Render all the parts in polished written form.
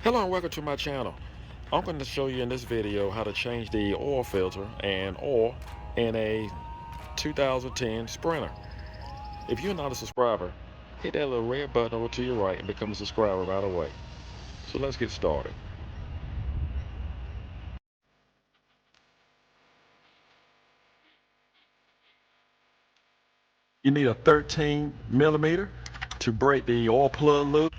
Hello and welcome to my channel. I'm going to show you in this video how to change the oil filter and oil in a 2010 Sprinter. If you're not a subscriber, hit that little red button over to your right and become a subscriber right away. So let's get started. You need a 13 millimeter to break the oil plug loop.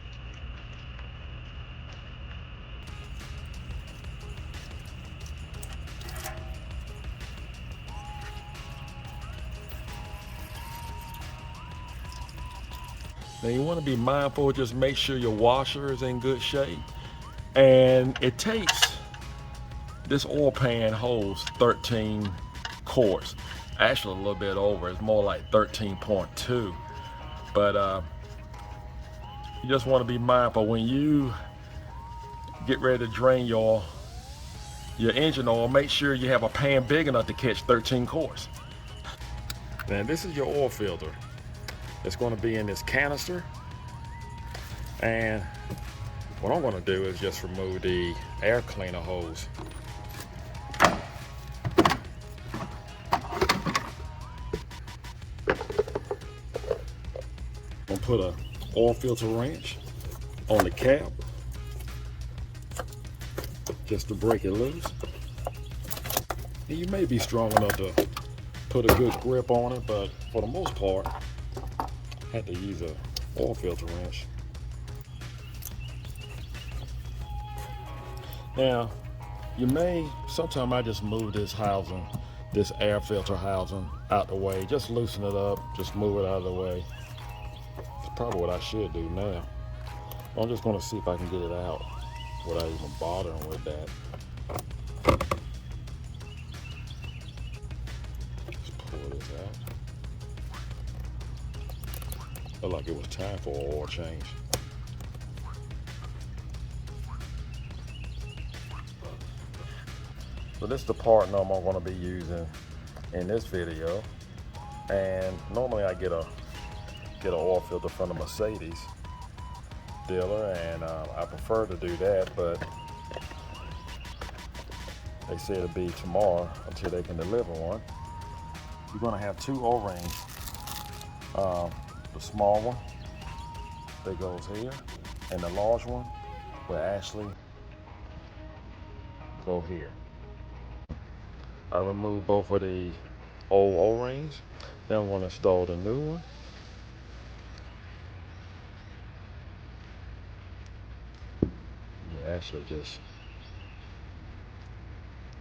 Now you want to be mindful, just make sure your washer is in good shape. And it takes, this oil pan holds 13 quarts. Actually a little bit over, it's more like 13.2. But you just want to be mindful when you get ready to drain your engine oil, make sure you have a pan big enough to catch 13 quarts. Now this is your oil filter. It's going to be in this canister, and what I'm going to do is just remove the air cleaner hose. I'm going to put a oil filter wrench on the cap just to break it loose. And you may be strong enough to put a good grip on it, but for the most part I had to use a oil filter wrench. Now you may, sometimes I just move this housing, this air filter housing out the way, just loosen it up, just move it out of the way. It's probably what I should do now. I'm just going to see if I can get it out without even bothering with that. Just pull this out. Looked like it was time for an oil change. So this is the part I'm going to be using in this video, and normally I get an oil filter from the Mercedes dealer, and I prefer to do that, but they say it'll be tomorrow until they can deliver one. You're going to have two O-rings. The small one that goes here, and the large one will actually go here. I removed both of the old O-rings. Then I'm going to install the new one. You actually just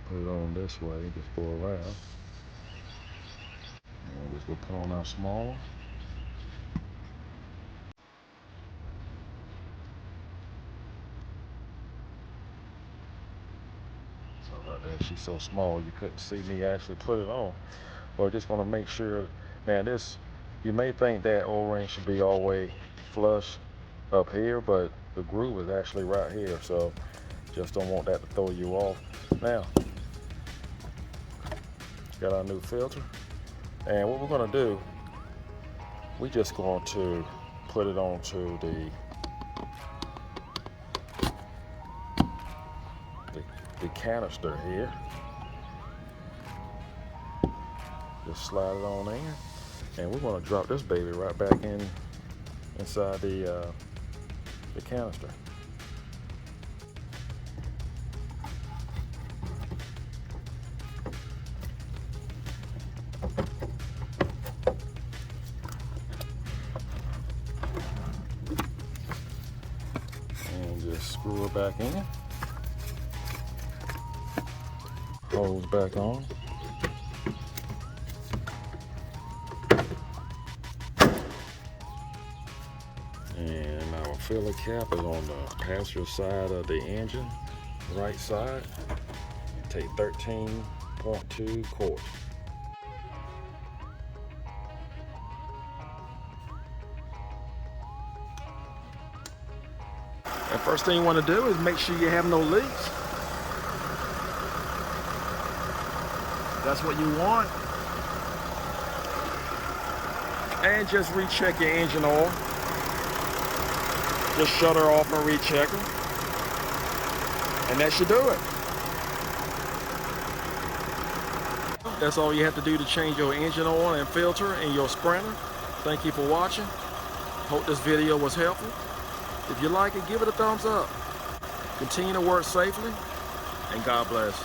put it on this way, just go around. And just go put on our small one. Sorry about that, she's so small you couldn't see me actually put it on. But just want to make sure, man, this, you may think that O-ring should be all the way flush up here, but the groove is actually right here, so just don't want that to throw you off. Now, got our new filter, and what we're going to do, we're just going to put it onto the canister here. Just slide it on in, and we're going to drop this baby right back inside the canister. And just screw it back in. Hose back on. And our filler cap is on the passenger side of the engine, right side. Take 13.2 quarts. And first thing you want to do is make sure you have no leaks. That's what you want. And just recheck your engine oil. Just shut her off and recheck her. And that should do it. That's all you have to do to change your engine oil and filter in your Sprinter. Thank you for watching. Hope this video was helpful. If you like it, give it a thumbs up. Continue to work safely, and God bless.